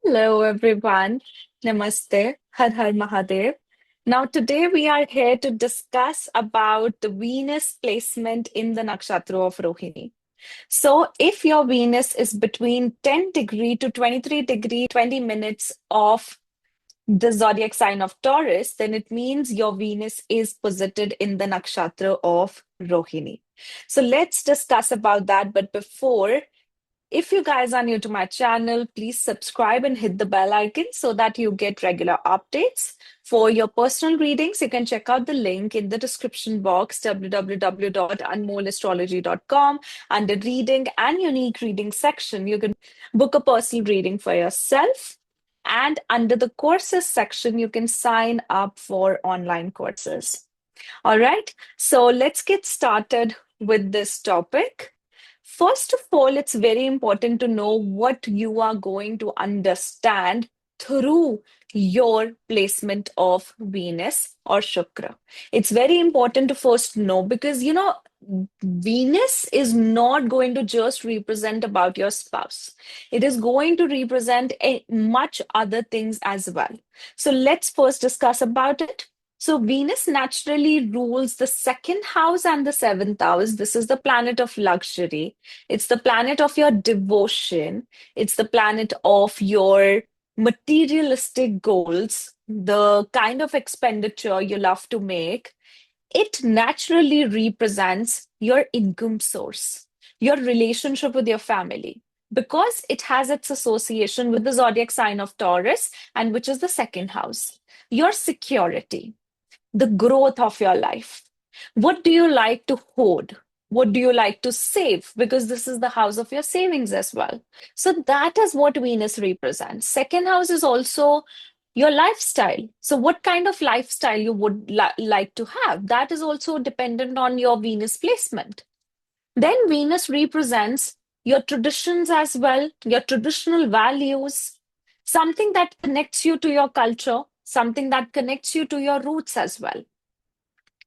Hello, everyone. Namaste. Har Har Mahadev. Now, today we are here to discuss about the Venus placement in the nakshatra of Rohini. So, if your Venus is between 10 degree to 23 degree 20 minutes of the zodiac sign of Taurus, then it means your Venus is posited in the nakshatra of Rohini. So, let's discuss about that. But before, if you guys are new to my channel, please subscribe and hit the bell icon so that you get regular updates. For your personal readings, you can check out the link in the description box, www.anmolastrology.com. Under reading and unique reading section, you can book a personal reading for yourself. And under the courses section, you can sign up for online courses. All right, so let's get started with this topic. First of all, it's very important to know what you are going to understand through your placement of Venus or Shukra. It's very important to first know because, Venus is not going to just represent about your spouse. It is going to represent much other things as well. So let's first discuss about it. So Venus naturally rules the second house and the seventh house. This is the planet of luxury. It's the planet of your devotion. It's the planet of your materialistic goals, the kind of expenditure you love to make. It naturally represents your income source, your relationship with your family, because it has its association with the zodiac sign of Taurus, and which is the second house. Your security, the growth of your life. What do you like to hoard? What do you like to save? Because this is the house of your savings as well. So that is what Venus represents. Second house is also your lifestyle. So what kind of lifestyle you would like to have? That is also dependent on your Venus placement. Then Venus represents your traditions as well, your traditional values, something that connects you to your culture, something that connects you to your roots as well.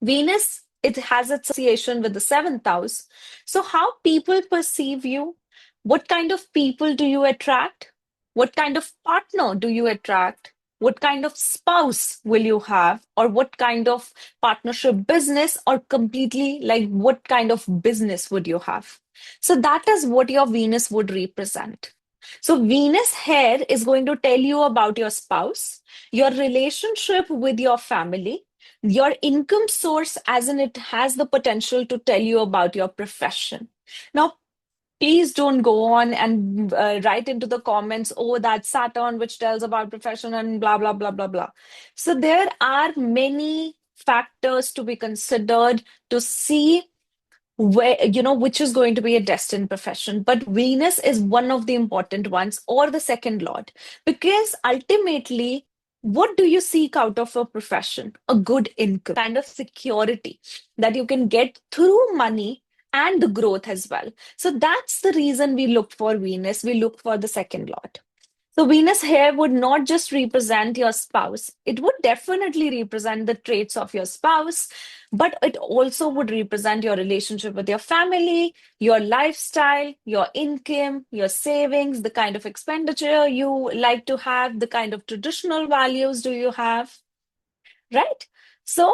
Venus, it has its association with the seventh house. So, how people perceive you, what kind of people do you attract? What kind of partner do you attract? What kind of spouse will you have? Or what kind of partnership business, or completely like what kind of business would you have? So, that is what your Venus would represent. So, Venus here is going to tell you about your spouse, your relationship with your family, your income source, as in it has the potential to tell you about your profession. Now, please don't go on and write into the comments, oh, that's Saturn, which tells about profession and blah, blah, blah, blah, blah. So there are many factors to be considered to see where, which is going to be a destined profession. But Venus is one of the important ones, or the second lord, because ultimately, what do you seek out of a profession? A good income, kind of security that you can get through money and the growth as well. So that's the reason we look for Venus. We look for the second lord. So Venus here would not just represent your spouse. It would definitely represent the traits of your spouse, but it also would represent your relationship with your family, your lifestyle, your income, your savings, the kind of expenditure you like to have, the kind of traditional values do you have, right? So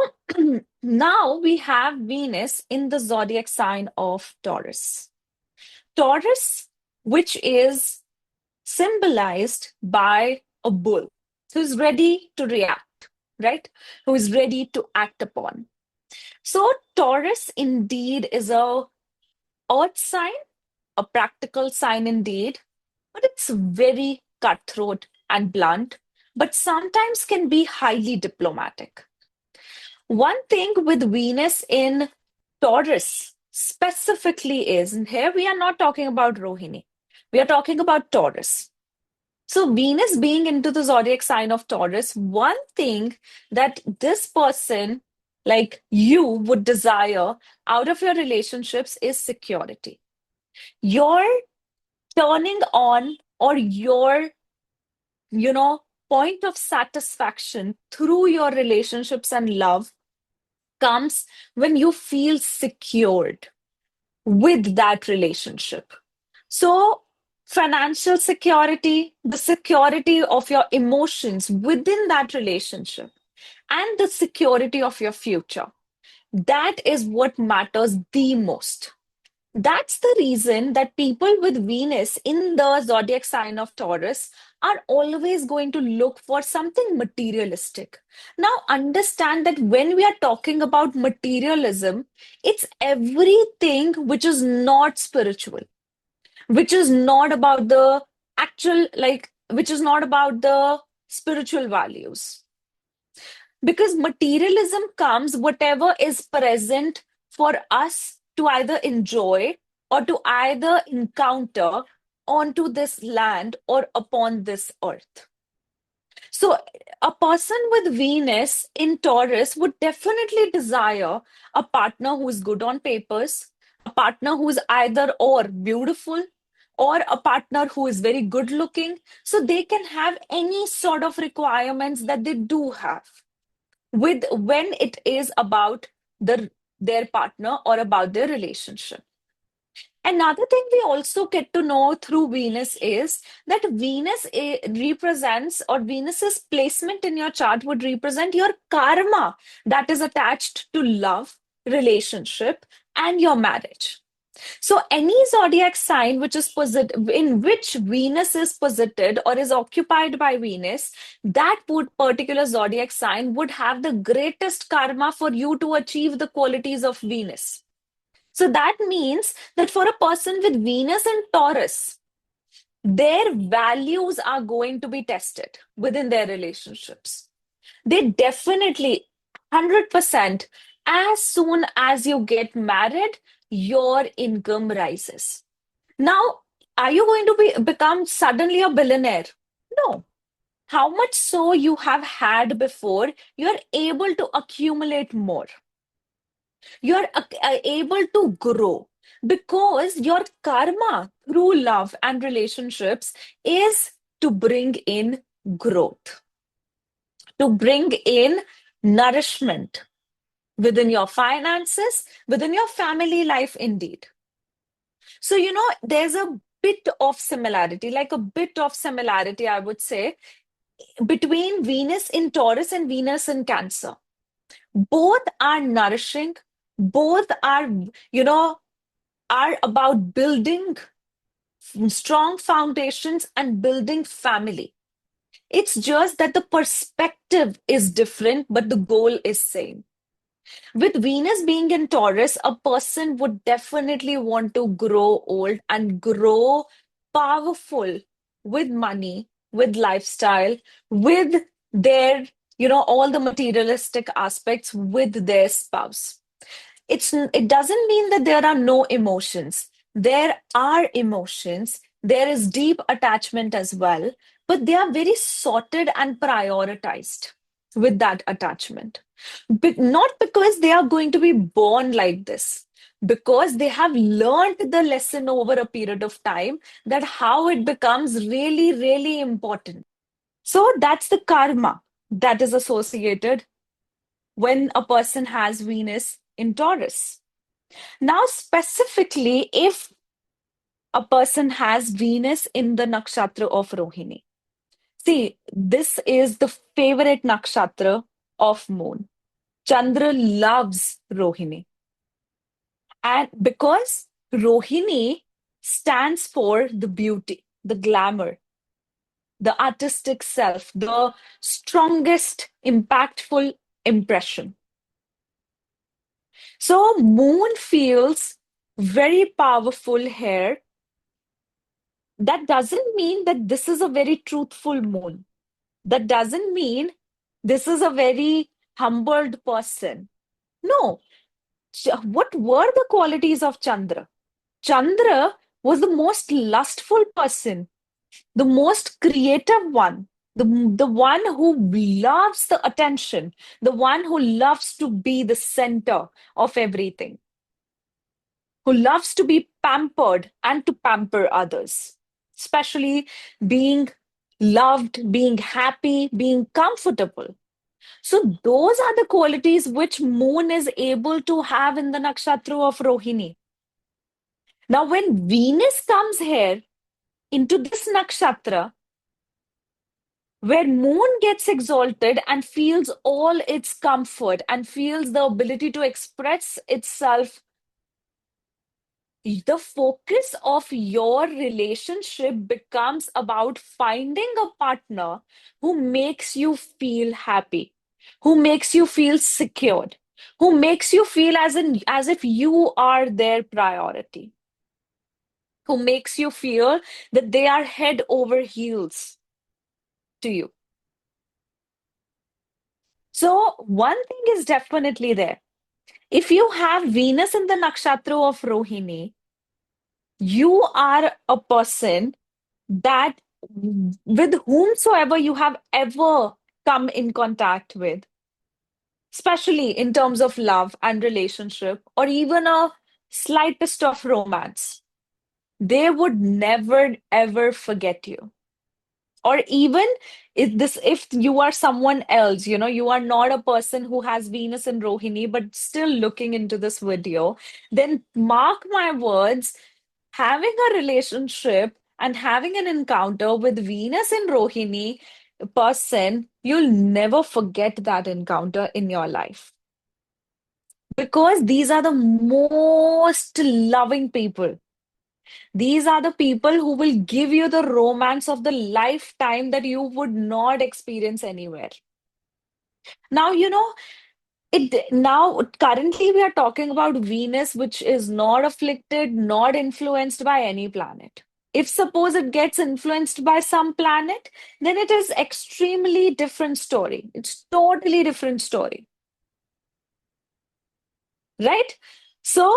now we have Venus in the zodiac sign of Taurus. Taurus, which is symbolized by a bull who's ready to react, right? Who is ready to act upon. So Taurus indeed is a earth sign, a practical sign indeed, but it's very cutthroat and blunt, but sometimes can be highly diplomatic. One thing with Venus in Taurus specifically is, and here we are not talking about Rohini, we are talking about Taurus. So, Venus being into the zodiac sign of Taurus, one thing that this person, like you, would desire out of your relationships is security. Your turning on, or your, you know, point of satisfaction through your relationships and love comes when you feel secured with that relationship. So, financial security, the security of your emotions within that relationship, and the security of your future. That is what matters the most. That's the reason that people with Venus in the zodiac sign of Taurus are always going to look for something materialistic. Now, understand that when we are talking about materialism, it's everything which is not spiritual, which is not about the which is not about the spiritual values. Because materialism comes whatever is present for us to either enjoy or to either encounter onto this land or upon this earth. So, a person with Venus in Taurus would definitely desire a partner who is good on papers, a partner who is either or beautiful, or a partner who is very good looking. So, they can have any sort of requirements that they do have with when it is about their partner or about their relationship. Another thing we also get to know through Venus is that represents, or Venus's placement in your chart would represent your karma that is attached to love, relationship, and your marriage. So any zodiac sign which is in which Venus is posited or is occupied by Venus, that particular zodiac sign would have the greatest karma for you to achieve the qualities of Venus. So that means that for a person with Venus in Taurus, their values are going to be tested within their relationships. They definitely, 100%, as soon as you get married, your income rises. Now, are you going to become suddenly a billionaire? No. How much so you have had before, you're able to accumulate more. You're able to grow because your karma through love and relationships is to bring in growth, to bring in nourishment within your finances, within your family life, indeed. So, there's a bit of similarity, like a bit of similarity, I would say, between Venus in Taurus and Venus in Cancer. Both are nourishing, both are about building strong foundations and building family. It's just that the perspective is different, but the goal is same. With Venus being in Taurus, a person would definitely want to grow old and grow powerful with money, with lifestyle, with their, all the materialistic aspects with their spouse. It doesn't mean that there are no emotions. There are emotions. There is deep attachment as well, but they are very sorted and prioritized with that attachment. Not because they are going to be born like this, because they have learned the lesson over a period of time that how it becomes really, really important. So that's the karma that is associated when a person has Venus in Taurus. Now, specifically, if a person has Venus in the nakshatra of Rohini, see, this is the favorite nakshatra of Moon. Chandra loves Rohini. And because Rohini stands for the beauty, the glamour, the artistic self, the strongest, impactful impression. So, Moon feels very powerful here. That doesn't mean that this is a very truthful Moon. That doesn't mean this is a very humbled person. No. What were the qualities of Chandra? Chandra was the most lustful person, the most creative one, the one who loves the attention, the one who loves to be the center of everything, who loves to be pampered and to pamper others, especially being loved, being happy, being comfortable. So, those are the qualities which Moon is able to have in the nakshatra of Rohini. Now, when Venus comes here, into this nakshatra where moon gets exalted and feels all its comfort and feels the ability to express itself, the focus of your relationship becomes about finding a partner who makes you feel happy, who makes you feel secured, who makes you feel as if you are their priority, who makes you feel that they are head over heels to you. So one thing is definitely there. If you have Venus in the nakshatra of Rohini, you are a person that with whomsoever you have ever come in contact with, especially in terms of love and relationship, or even a slightest of romance, they would never ever forget you. Or even if you are someone else, you are not a person who has Venus in Rohini, but still looking into this video, then mark my words, having a relationship and having an encounter with Venus in Rohini person, you'll never forget that encounter in your life. Because these are the most loving people. These are the people who will give you the romance of the lifetime that you would not experience anywhere. Now, it now currently we are talking about Venus, which is not afflicted, not influenced by any planet. If suppose it gets influenced by some planet, then it is extremely different story. It's totally different story, right? So,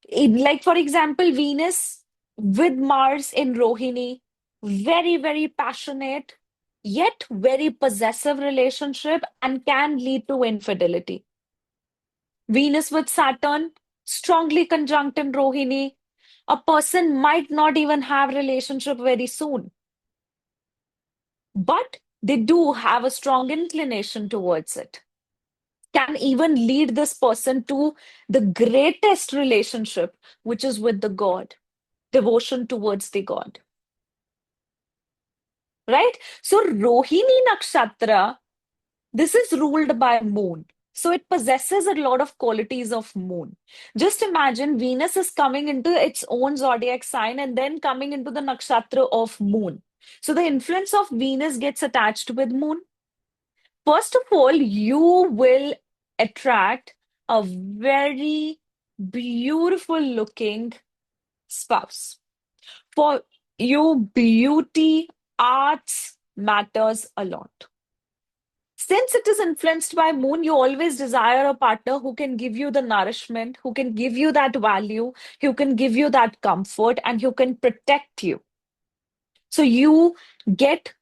like for example, Venus with Mars in Rohini, very, very passionate, yet very possessive relationship and can lead to infidelity. Venus with Saturn, strongly conjunct in Rohini, a person might not even have relationship very soon, but they do have a strong inclination towards it. Can even lead this person to the greatest relationship, which is with the God, devotion towards the God, right? So Rohini Nakshatra, this is ruled by moon. So it possesses a lot of qualities of moon. Just imagine Venus is coming into its own zodiac sign and then coming into the nakshatra of moon. So the influence of Venus gets attached with moon. First of all, you will attract a very beautiful looking spouse. For you, beauty, arts matters a lot. Since it is influenced by moon, you always desire a partner who can give you the nourishment, who can give you that value, who can give you that comfort, and who can protect you. So you get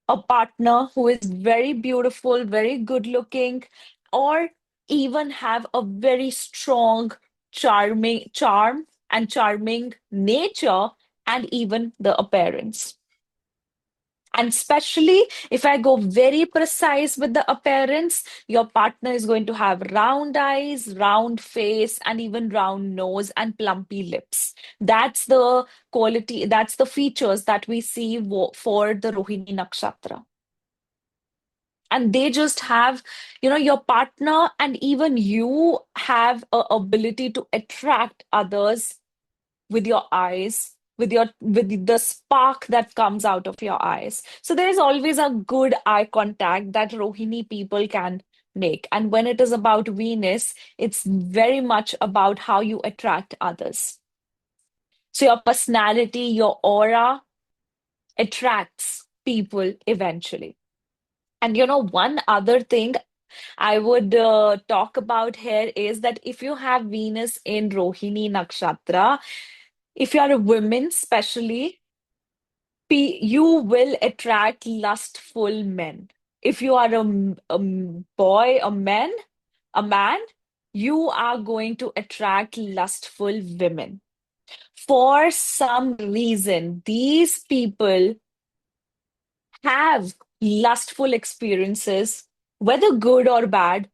a partner who is very beautiful, very good looking, or even have a very strong, charm and charming nature, and even the appearance. And especially if I go very precise with the appearance, your partner is going to have round eyes, round face, and even round nose and plumpy lips. That's the quality, that's the features that we see for the Rohini Nakshatra. And they just have, your partner and even you have a ability to attract others with your eyes, with the spark that comes out of your eyes. So there is always a good eye contact that Rohini people can make. And when it is about Venus, it's very much about how you attract others. So your personality, your aura attracts people eventually. And one other thing I would talk about here is that if you have Venus in Rohini Nakshatra, if you are a woman, especially, you will attract lustful men. If you are a boy, a man, you are going to attract lustful women. For some reason, these people have lustful experiences, whether good or bad,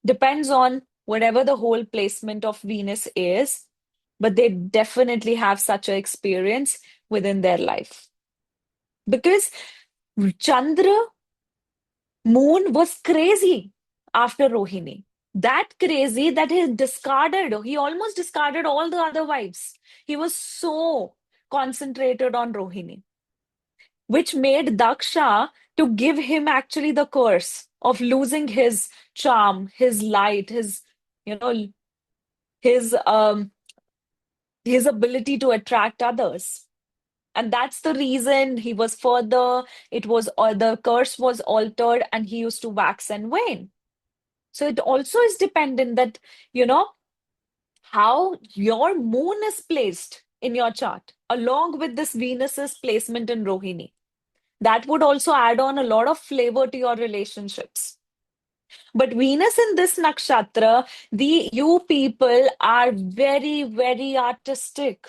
depends on whatever the whole placement of Venus is, but they definitely have such an experience within their life. because Chandra, moon was crazy after Rohini. That crazy that he almost discarded all the other wives. He was so concentrated on Rohini, which made Daksha to give him actually the curse of losing his charm, his light, you know, his his ability to attract others. And that's the reason he was further, it was the curse was altered and he used to wax and wane. So it also is dependent that, you know, how your moon is placed in your chart, along with this Venus's placement in Rohini. That would also add on a lot of flavor to your relationships. But Venus in this nakshatra, you people are very, very artistic.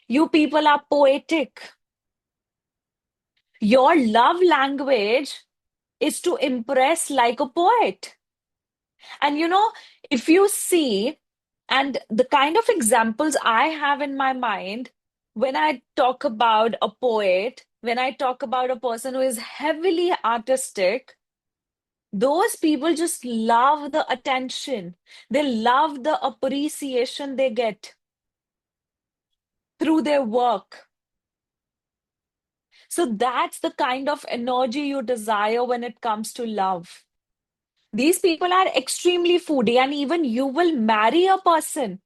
You people are poetic. Your love language is to impress like a poet. And if you see, and the kind of examples I have in my mind when I talk about a poet, when I talk about a person who is heavily artistic, those people just love the attention. They love the appreciation they get through their work. So that's the kind of energy you desire when it comes to love. These people are extremely foodie, and even you will marry a person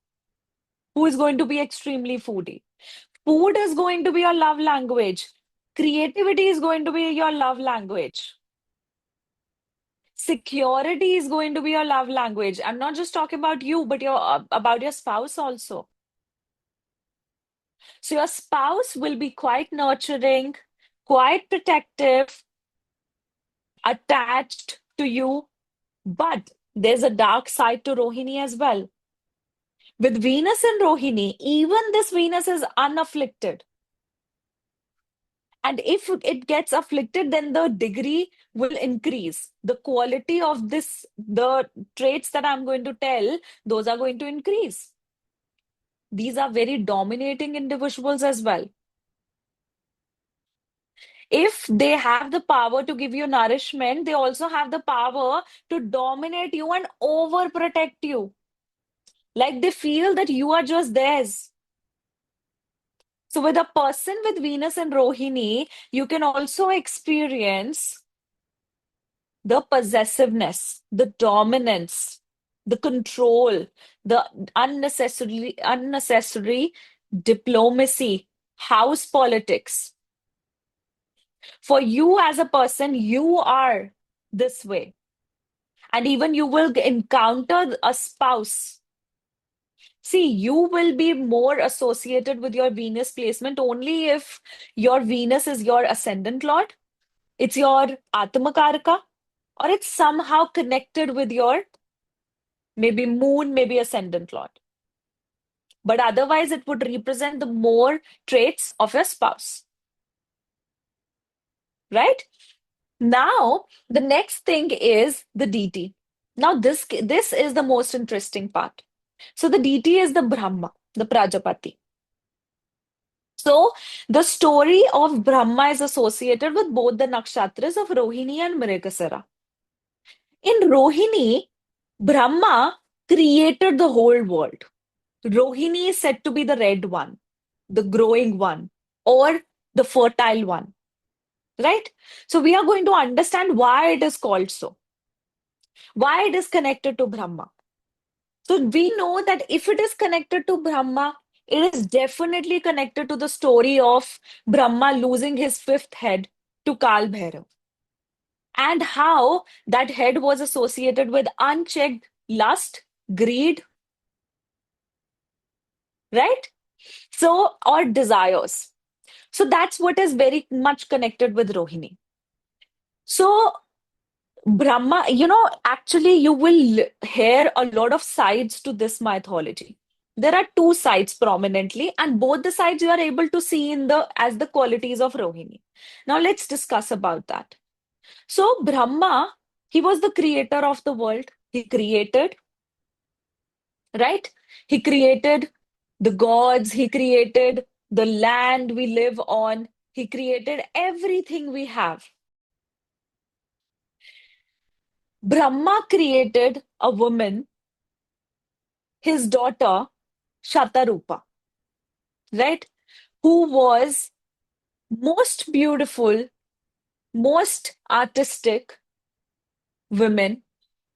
who is going to be extremely foodie. Food is going to be your love language. Creativity is going to be your love language. Security is going to be your love language. I'm not just talking about you, but about your spouse also. So your spouse will be quite nurturing, quite protective, attached to you, but there's a dark side to Rohini as well. With Venus and Rohini, even this Venus is unafflicted. And if it gets afflicted, then the degree will increase. The quality of the traits that I'm going to tell, those are going to increase. These are very dominating individuals as well. If they have the power to give you nourishment, they also have the power to dominate you and overprotect you. Like they feel that you are just theirs. So, with a person with Venus and Rohini, you can also experience the possessiveness, the dominance, the control, the unnecessary diplomacy, house politics. For you as a person, you are this way. And even you will encounter a spouse. See, you will be more associated with your Venus placement only if your Venus is your ascendant lord, it's your Atmakaraka, or it's somehow connected with your maybe moon, maybe ascendant lord. But otherwise, it would represent the more traits of your spouse, right? Now, the next thing is the deity. Now, this is the most interesting part. So, the deity is the Brahma, the Prajapati. So, the story of Brahma is associated with both the nakshatras of Rohini and Mrigasara. In Rohini, Brahma created the whole world. Rohini is said to be the red one, the growing one, or the fertile one, right? So we are going to understand why it is called so, why it is connected to Brahma. So we know that if it is connected to Brahma, it is definitely connected to the story of Brahma losing his fifth head to Kal Bhairav, and how that head was associated with unchecked lust, greed, right? So, or desires. So that's what is very much connected with Rohini. So Brahma, actually, you will hear a lot of sides to this mythology. There are two sides prominently, and both the sides you are able to see in the as the qualities of Rohini. Now let's discuss about that. So Brahma, he was the creator of the world. He created, right? He created the gods, he created the land we live on. He created everything we have. Brahma created a woman, his daughter, Shatarupa, right? Who was most beautiful, most artistic woman.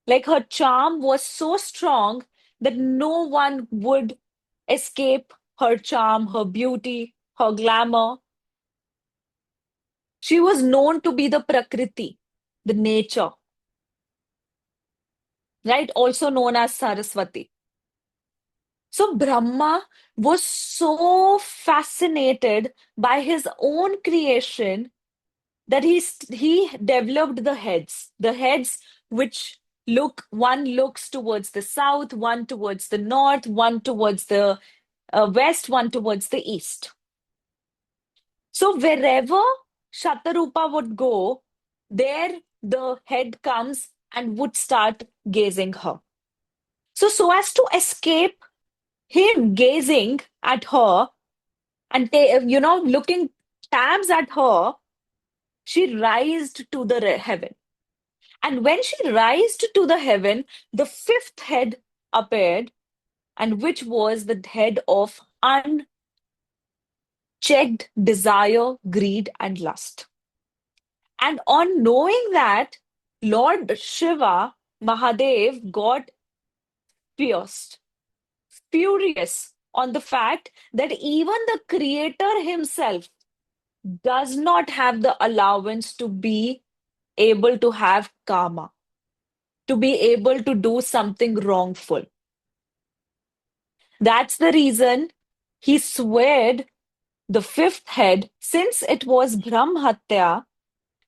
Like her charm was so strong that no one would escape her charm, her beauty, her glamour. She was known to be the Prakriti, the nature, right? Also known as Saraswati. So Brahma was so fascinated by his own creation that he developed the heads which look one looks towards the south, one towards the north, one towards the west, one towards the east. So wherever Shatarupa would go, there the head comes and would start gazing her. So as to escape him gazing at her and looking tabs at her, she rised to the heaven. And when she rised to the heaven, the fifth head appeared, and which was the head of unchecked desire, greed, and lust. And on knowing that, Lord Shiva, Mahadev, got pierced, furious on the fact that even the creator himself does not have the allowance to be able to have karma, to be able to do something wrongful. That's the reason he swayed the fifth head, since it was Brahmatya,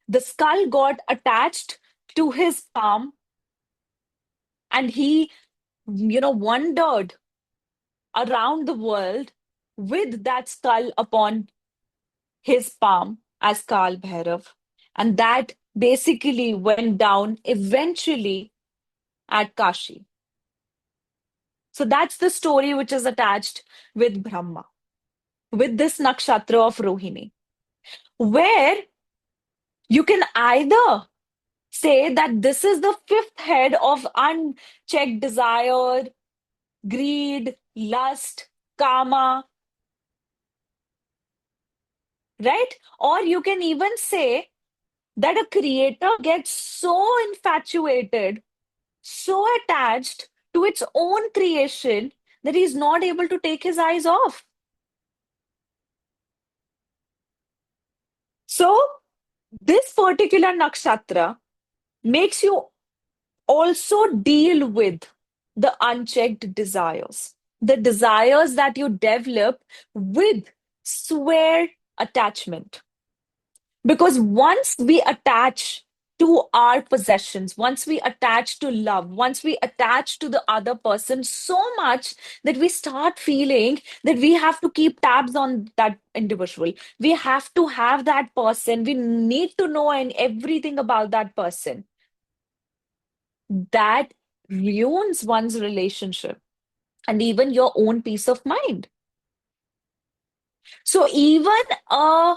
the skull got attached to his palm and he, wandered around the world with that skull upon his palm as Kal Bhairav. And that basically went down eventually at Kashi. So that's the story which is attached with Brahma, with this nakshatra of Rohini, where you can either say that this is the fifth head of unchecked desire, greed, lust, karma, right? Or you can even say that a creator gets so infatuated, so attached to its own creation that he's not able to take his eyes off. So, this particular nakshatra makes you also deal with the unchecked desires, the desires that you develop with swear attachment. Because once we attach to our possessions, once we attach to love, once we attach to the other person so much that we start feeling that we have to keep tabs on that individual, we have to have that person, we need to know and everything about that person, that ruins one's relationship and even your own peace of mind. So even a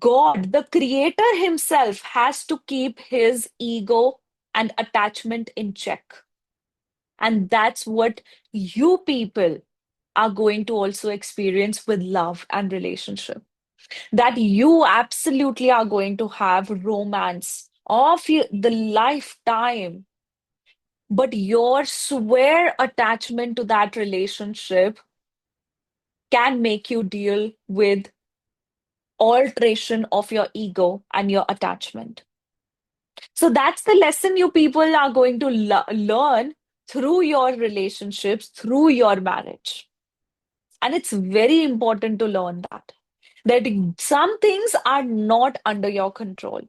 God, the creator himself, has to keep his ego and attachment in check. And that's what you people are going to also experience with love and relationship. That you absolutely are going to have romance of the lifetime, but your swear attachment to that relationship can make you deal with alteration of your ego and your attachment. So that's the lesson you people are going to learn through your relationships, through your marriage. And it's very important to learn that some things are not under your control.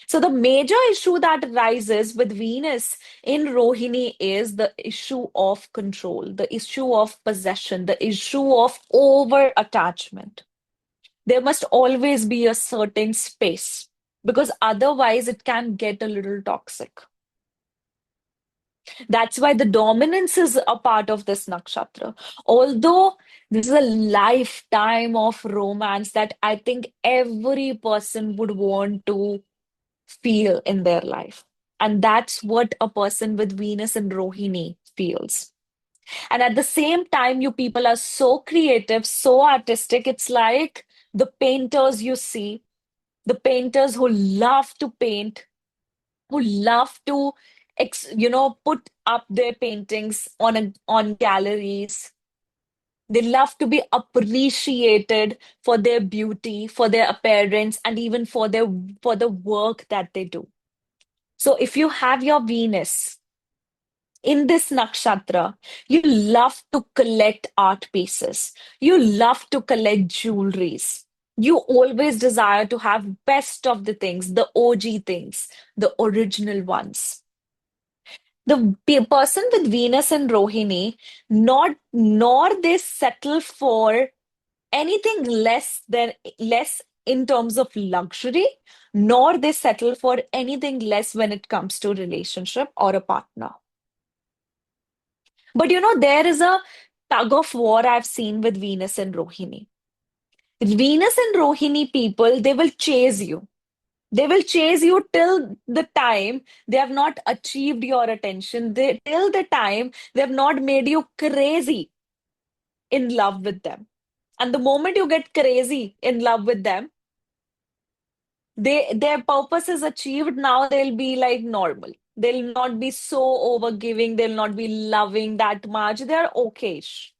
So the major issue that arises with Venus in Rohini is the issue of control, the issue of possession, the issue of over attachment. There must always be a certain space because otherwise it can get a little toxic. That's why the dominance is a part of this nakshatra. Although this is a lifetime of romance that I think every person would want to feel in their life. And that's what a person with Venus and Rohini feels. And at the same time, you people are so creative, so artistic. It's like the painters you see, the painters who love to paint, who love to put up their paintings on galleries. They love to be appreciated for their beauty, for their appearance, and even for the work that they do. So if you have your Venus in this nakshatra, you love to collect art pieces. You love to collect jewelries. You always desire to have best of the things, the OG things, the original ones. The person with Venus and Rohini, not nor they settle for anything less in terms of luxury, nor they settle for anything less when it comes to relationship or a partner. But there is a tug of war I've seen with Venus and Rohini. Venus and Rohini people, they will chase you. They will chase you till the time they have not achieved your attention. Till the time they have not made you crazy in love with them. And the moment you get crazy in love with them, their purpose is achieved. Now they'll be like normal. They'll not be so overgiving. They'll not be loving that much. They're okayish.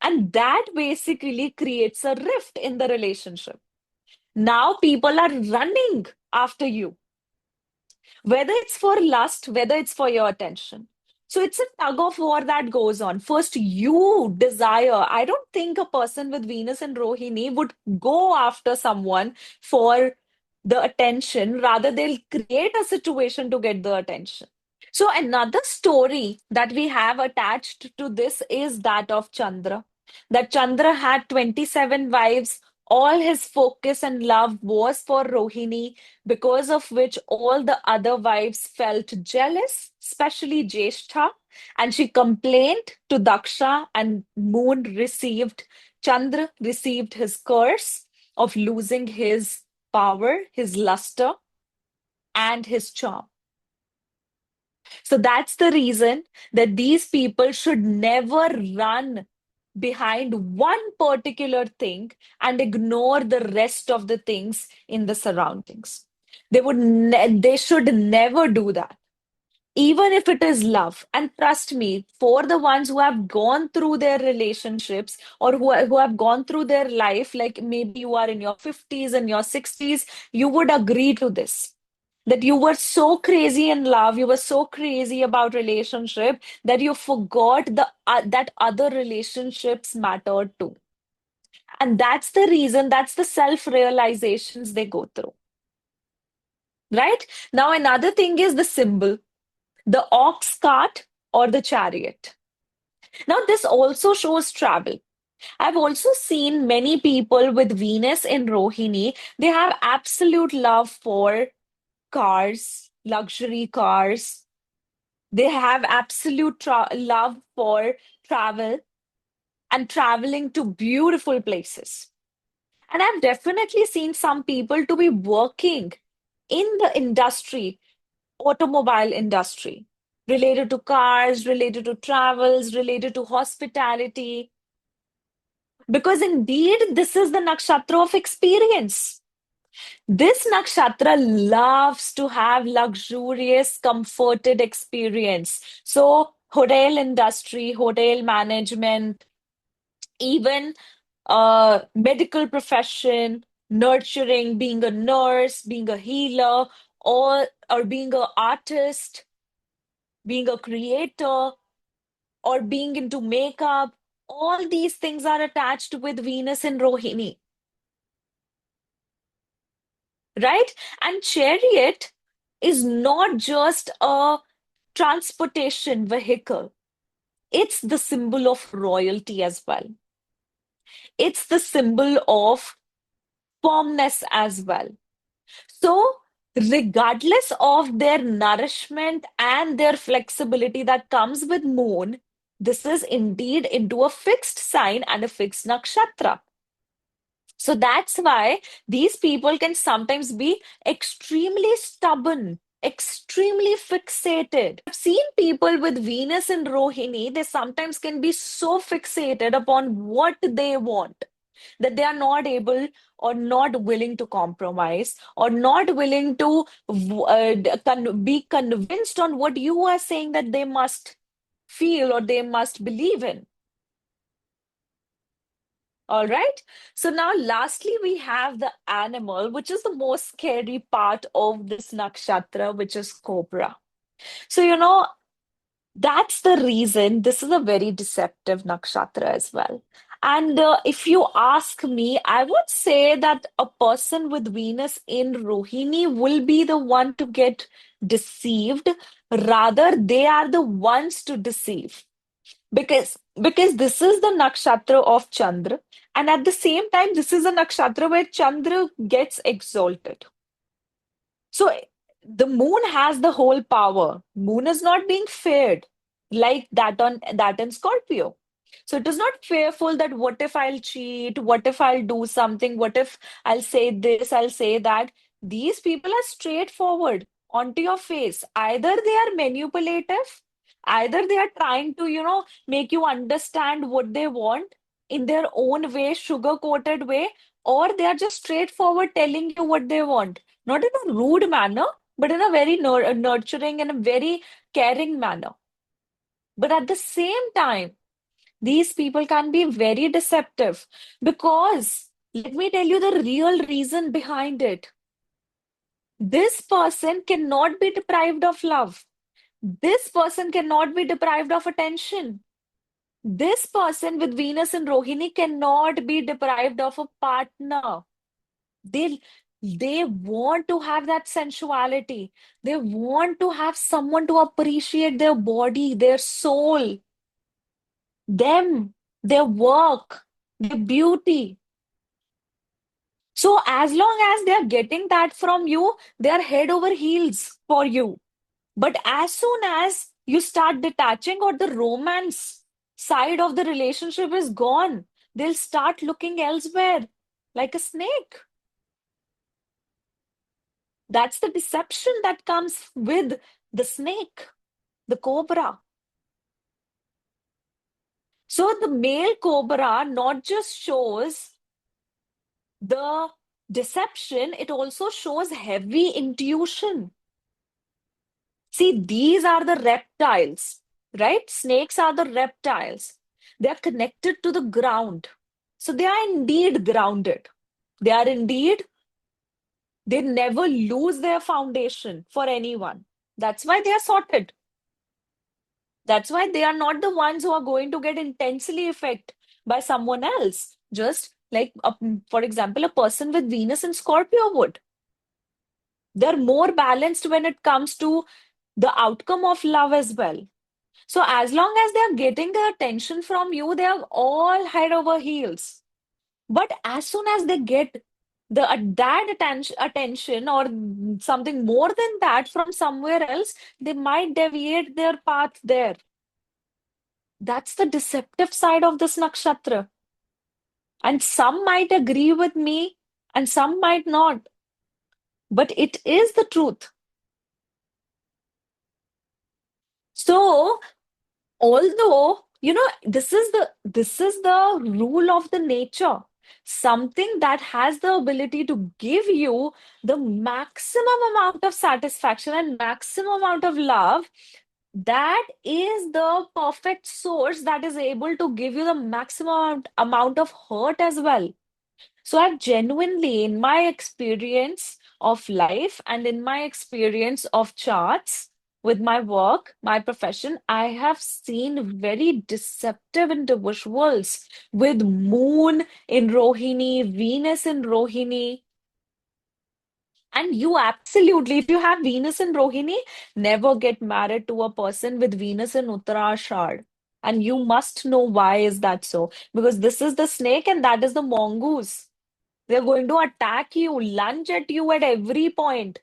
And that basically creates a rift in the relationship. Now people are running after you, whether it's for lust, whether it's for your attention. So it's a tug of war that goes on. First, you desire. I don't think a person with Venus and Rohini would go after someone for the attention. Rather, they'll create a situation to get the attention. So another story that we have attached to this is that of Chandra. That Chandra had 27 wives. All his focus and love was for Rohini, because of which all the other wives felt jealous, especially Jeshtha, and she complained to Daksha, and Chandra received his curse of losing his power, his luster, and his charm. So that's the reason that these people should never run behind one particular thing and ignore the rest of the things in the surroundings. They should never do that. Even if it is love. And trust me, for the ones who have gone through their relationships, or who have gone through their life, like maybe you are in your 50s and your 60s, you would agree to this, that you were so crazy in love, you were so crazy about relationship that you forgot that other relationships mattered too. And that's the reason, that's the self realizations they go through. Right? Now another thing is the symbol, the ox cart or the chariot. Now this also shows travel. I've also seen many people with Venus in Rohini, they have absolute love for cars, luxury cars. They have absolute love for travel and traveling to beautiful places. And I've definitely seen some people to be working in the industry, automobile industry, related to cars, related to travels, related to hospitality. Because indeed, this is the nakshatra of experience. This nakshatra loves to have luxurious, comforted experience. So, hotel industry, hotel management, even medical profession, nurturing, being a nurse, being a healer, or being an artist, being a creator, or being into makeup. All these things are attached with Venus and Rohini, right? And chariot is not just a transportation vehicle, it's the symbol of royalty as well. It's the symbol of firmness as well. So, regardless of their nourishment and their flexibility that comes with moon, this is indeed into a fixed sign and a fixed nakshatra. So that's why these people can sometimes be extremely stubborn, extremely fixated. I've seen people with Venus and Rohini, they sometimes can be so fixated upon what they want that they are not able or not willing to compromise or not willing to be convinced on what you are saying that they must feel or they must believe in. All right. So now, lastly, we have the animal, which is the most scary part of this nakshatra, which is Cobra. So, that's the reason this is a very deceptive nakshatra as well. And if you ask me, I would say that a person with Venus in Rohini will be the one to get deceived. Rather, they are the ones to deceive because this is the nakshatra of Chandra, and at the same time, this is a nakshatra where Chandra gets exalted. So the moon has the whole power. Moon is not being feared like that in Scorpio. So it is not fearful that what if I'll cheat, what if I'll do something, what if I'll say this, I'll say that. These people are straightforward onto your face. Either they are manipulative, either they are trying to, make you understand what they want in their own way, sugar-coated way, or they are just straightforward telling you what they want, not in a rude manner, but in a very nurturing and a very caring manner. But at the same time, these people can be very deceptive because let me tell you the real reason behind it. This person cannot be deprived of love. This person cannot be deprived of attention. This person with Venus and Rohini cannot be deprived of a partner. They they want to have that sensuality. They want to have someone to appreciate their body, their soul, them, their work, their beauty. So as long as they're getting that from you, they're head over heels for you. But as soon as you start detaching or the romance side of the relationship is gone, they'll start looking elsewhere like a snake. That's the deception that comes with the snake, the cobra. So the male cobra not just shows the deception, it also shows heavy intuition. See, these are the reptiles, right? Snakes are the reptiles. They are connected to the ground. So they are indeed grounded. They are indeed, they never lose their foundation for anyone. That's why they are sorted. That's why they are not the ones who are going to get intensely affected by someone else. Just like, for example, a person with Venus and Scorpio would. They're more balanced when it comes to the outcome of love as well. So as long as they're getting the attention from you, they are all head over heels. But as soon as they get that attention or something more than that from somewhere else, they might deviate their path there. That's the deceptive side of this nakshatra. And some might agree with me and some might not. But it is the truth. So, although, this is the rule of the nature. Something that has the ability to give you the maximum amount of satisfaction and maximum amount of love, that is the perfect source that is able to give you the maximum amount of hurt as well. So I've genuinely, in my experience of life and in my experience of charts with my work, my profession, I have seen very deceptive individuals with Moon in Rohini, Venus in Rohini. And you absolutely, if you have Venus in Rohini, never get married to a person with Venus in Uttarashad. And you must know why is that so. Because this is the snake and that is the mongoose. They're going to attack you, lunge at you at every point.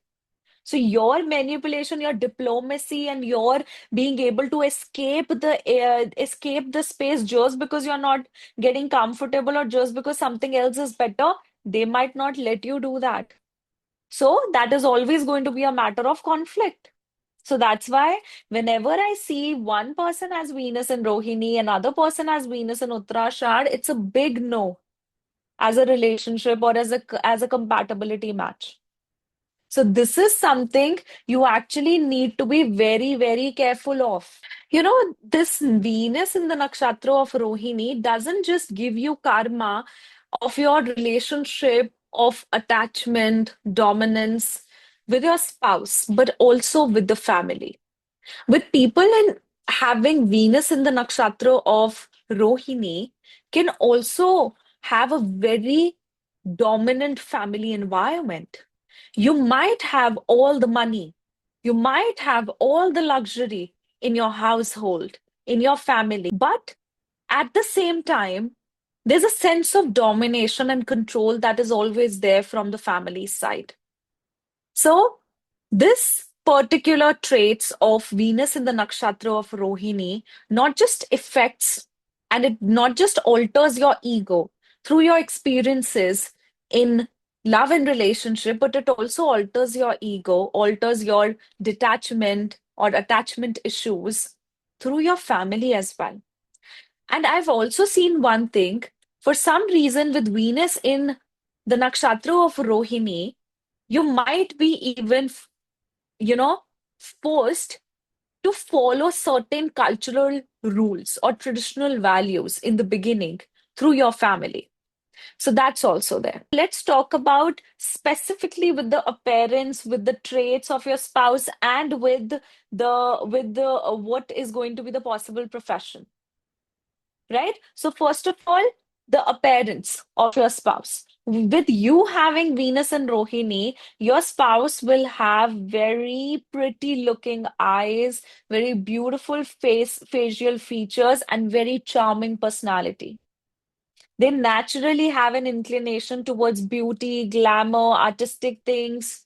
So your manipulation, your diplomacy, and your being able to escape the space just because you're not getting comfortable or just because something else is better, they might not let you do that. So that is always going to be a matter of conflict. So that's why whenever I see one person as Venus in Rohini, another person as Venus in Uttarashad, it's a big no as a relationship or as a compatibility match. So this is something you actually need to be very, very careful of. This Venus in the nakshatra of Rohini doesn't just give you karma of your relationship of attachment, dominance with your spouse, but also with the family. With people in having Venus in the nakshatra of Rohini can also have a very dominant family environment. You might have all the money, you might have all the luxury in your household, in your family, but at the same time, there's a sense of domination and control that is always there from the family side. So, this particular traits of Venus in the nakshatra of Rohini not just affects and it not just alters your ego through your experiences in love and relationship, but it also alters your ego, alters your detachment or attachment issues through your family as well. And I've also seen one thing, for some reason with Venus in the nakshatra of Rohini, you might be even you know, forced to follow certain cultural rules or traditional values in the beginning through your family. So that's also there. Let's talk about specifically with the appearance, with the traits of your spouse, and with the what is going to be the possible profession, right? So first of all, the appearance of your spouse. With you having Venus and Rohini, your spouse will have very pretty looking eyes, very beautiful facial features, and very charming personality. They naturally have an inclination towards beauty, glamour, artistic things,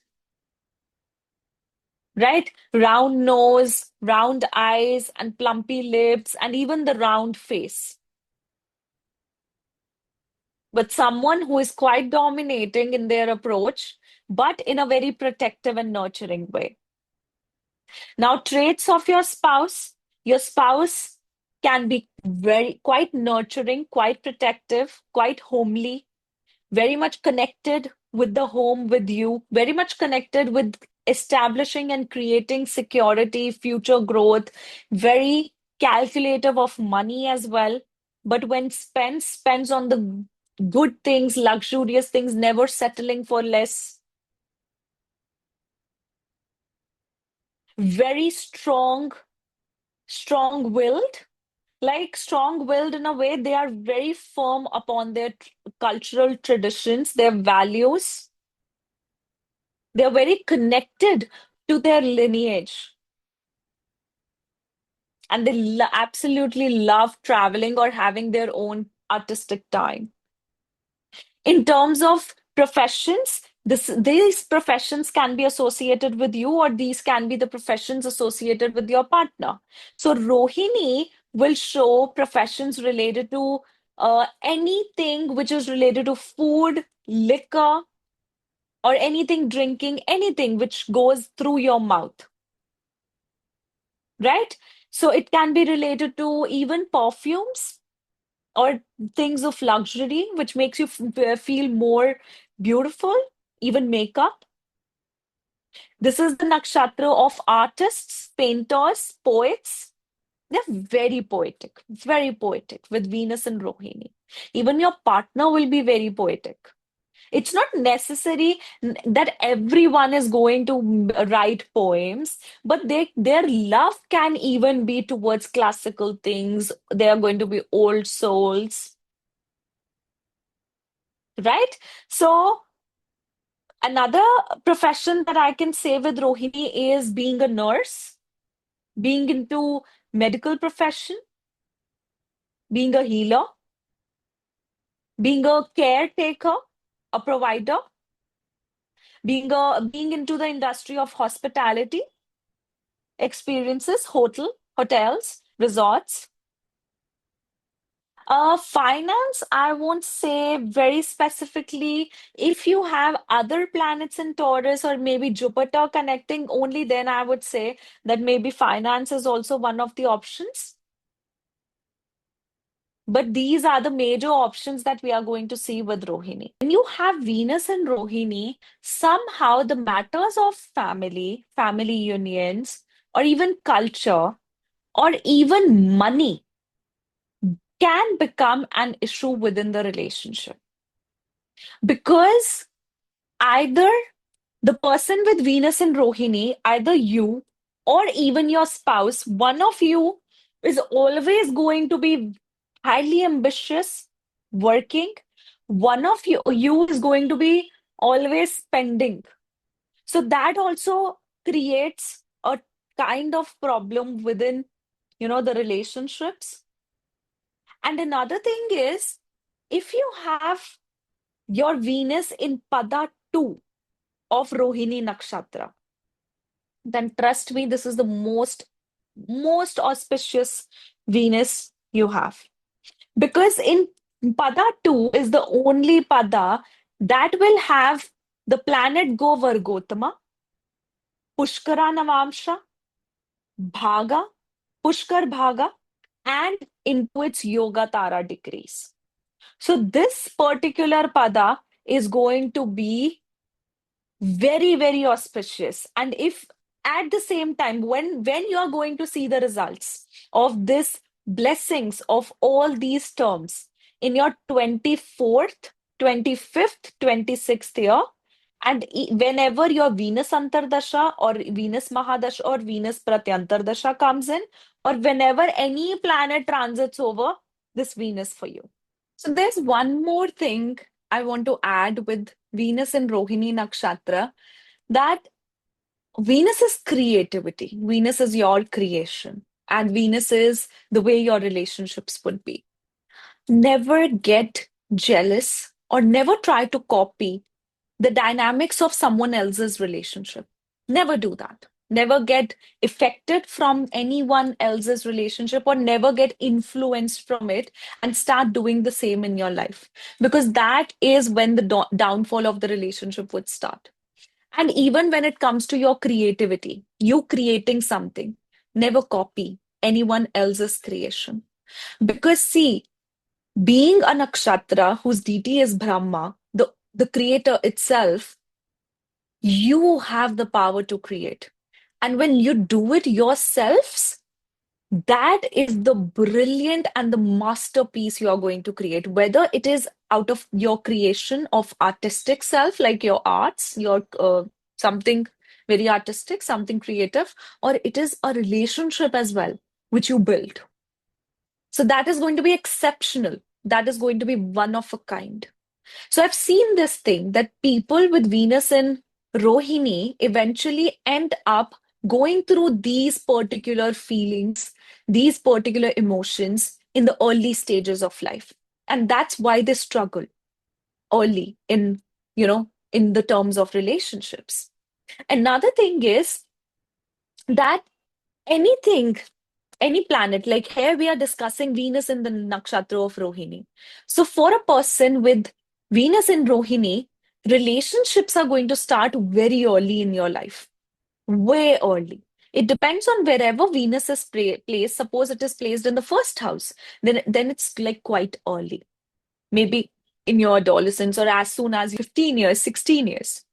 right? Round nose, round eyes, and plumpy lips, and even the round face. But someone who is quite dominating in their approach, but in a very protective and nurturing way. Now, traits of your spouse can be very quite nurturing, quite protective, quite homely, very much connected with the home, with you, very much connected with establishing and creating security, future growth, very calculative of money as well. But when spends on the good things, luxurious things, never settling for less. Very strong-willed. Like strong-willed in a way, they are very firm upon their cultural traditions, their values. They're very connected to their lineage and they absolutely love traveling or having their own artistic time. In terms of professions, these professions can be associated with you, or these can be the professions associated with your partner. So, Rohini will show professions related to anything which is related to food, liquor, or anything drinking, anything which goes through your mouth, right? So it can be related to even perfumes or things of luxury, which makes you feel more beautiful, even makeup. This is the nakshatra of artists, painters, poets. They're very poetic with Venus and Rohini. Even your partner will be very poetic. It's not necessary that everyone is going to write poems, but their love can even be towards classical things. They are going to be old souls, right? So another profession that I can say with Rohini is being a nurse, being into medical profession, being a healer, being a caretaker, a provider. being into the industry of hospitality, experiences, hotels, resorts. Finance, I won't say very specifically. If you have other planets in Taurus or maybe Jupiter connecting, only then I would say that maybe finance is also one of the options. But these are the major options that we are going to see with Rohini. When you have Venus and Rohini, somehow the matters of family, family unions, or even culture, or even money can become an issue within the relationship. Because either the person with Venus and Rohini, either you or even your spouse, one of you is always going to be highly ambitious, working. One of you is going to be always spending. So that also creates a kind of problem within, the relationships. And another thing is, if you have your Venus in Pada 2 of Rohini Nakshatra, then trust me, this is the most auspicious Venus you have. Because in Pada 2 is the only Pada that will have the planet go Vargotama, Pushkara Navamsha, Bhaga, Pushkar Bhaga, and into its Yoga Tara decrease. So this particular Pada is going to be very, very auspicious. And if at the same time, when you are going to see the results of this blessings of all these terms in your 24th, 25th, 26th year, and whenever your Venus Antardasha or Venus Mahadasha or Venus Pratyantardasha comes in, or whenever any planet transits over this Venus for you. So there's one more thing I want to add with Venus and Rohini Nakshatra, that Venus is creativity. Venus is your creation, and Venus is the way your relationships would be. Never get jealous or never try to copy the dynamics of someone else's relationship. Never do that. Never get affected from anyone else's relationship or never get influenced from it and start doing the same in your life. Because that is when the downfall of the relationship would start. And even when it comes to your creativity, you creating something, never copy anyone else's creation. Because see, being a nakshatra whose deity is Brahma, the creator itself, you have the power to create. And when you do it yourselves, that is the brilliant and the masterpiece you are going to create. Whether it is out of your creation of artistic self, like your arts, your something very artistic, something creative, or it is a relationship as well, which you build. So that is going to be exceptional. That is going to be one of a kind. So I've seen this thing that people with Venus in Rohini eventually end up going through these particular feelings, these particular emotions in the early stages of life. And that's why they struggle early in the terms of relationships. Another thing is that anything, any planet, like here we are discussing Venus in the nakshatra of Rohini. So for a person with Venus in Rohini, relationships are going to start very early in your life, way early. It depends on wherever Venus is placed. Suppose it is placed in the first house, then it's like quite early. Maybe in your adolescence or as soon as 15 years, 16 years.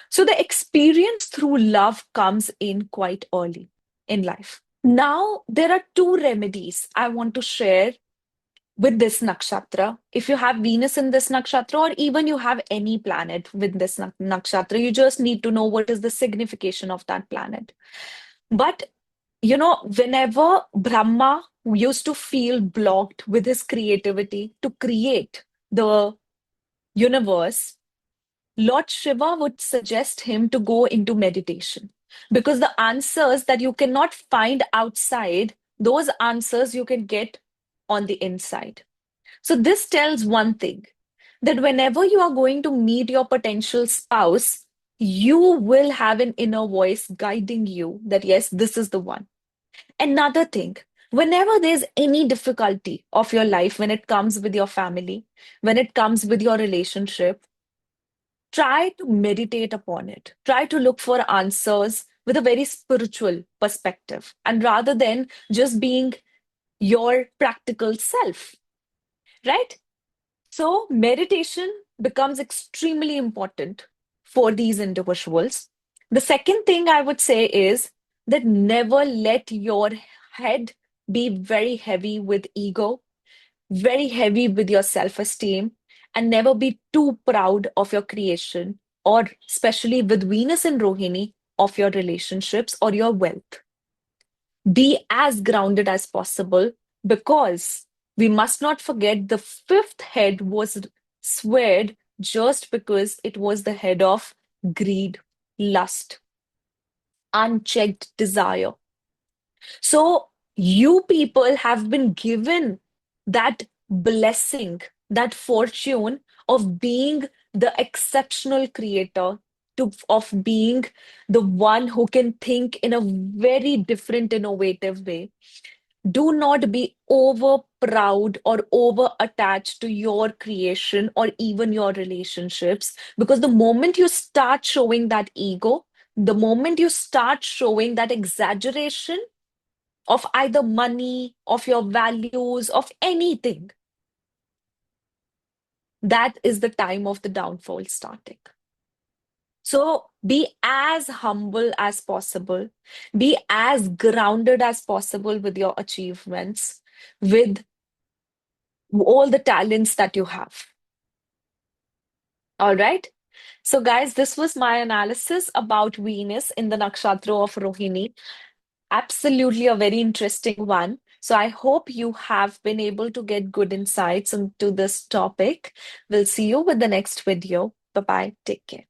So the experience through love comes in quite early in life. Now, there are two remedies I want to share with this nakshatra. If you have Venus in this nakshatra, or even you have any planet with this nakshatra, you just need to know what is the signification of that planet. But, whenever Brahma used to feel blocked with his creativity to create the universe, Lord Shiva would suggest him to go into meditation because the answers that you cannot find outside, those answers you can get on the inside. So, this tells one thing, that whenever you are going to meet your potential spouse, you will have an inner voice guiding you that, yes, this is the one. Another thing, whenever there's any difficulty of your life, when it comes with your family, when it comes with your relationship, try to meditate upon it. Try to look for answers with a very spiritual perspective, and rather than just being your practical self, right? So, meditation becomes extremely important for these individuals. The second thing I would say is that never let your head be very heavy with ego, very heavy with your self-esteem, and never be too proud of your creation, or especially with Venus and Rohini, of your relationships or your wealth. Be as grounded as possible, because we must not forget the fifth head was swayed just because it was the head of greed, lust, unchecked desire. So, you people have been given that blessing, that fortune of being the exceptional creator, of being the one who can think in a very different, innovative way. Do not be over proud or over attached to your creation or even your relationships, because the moment you start showing that ego, the moment you start showing that exaggeration of either money, of your values, of anything, that is the time of the downfall starting. So be as humble as possible, be as grounded as possible with your achievements, with all the talents that you have. All right. So, guys, this was my analysis about Venus in the nakshatra of Rohini. Absolutely a very interesting one. So, I hope you have been able to get good insights into this topic. We'll see you with the next video. Bye bye. Take care.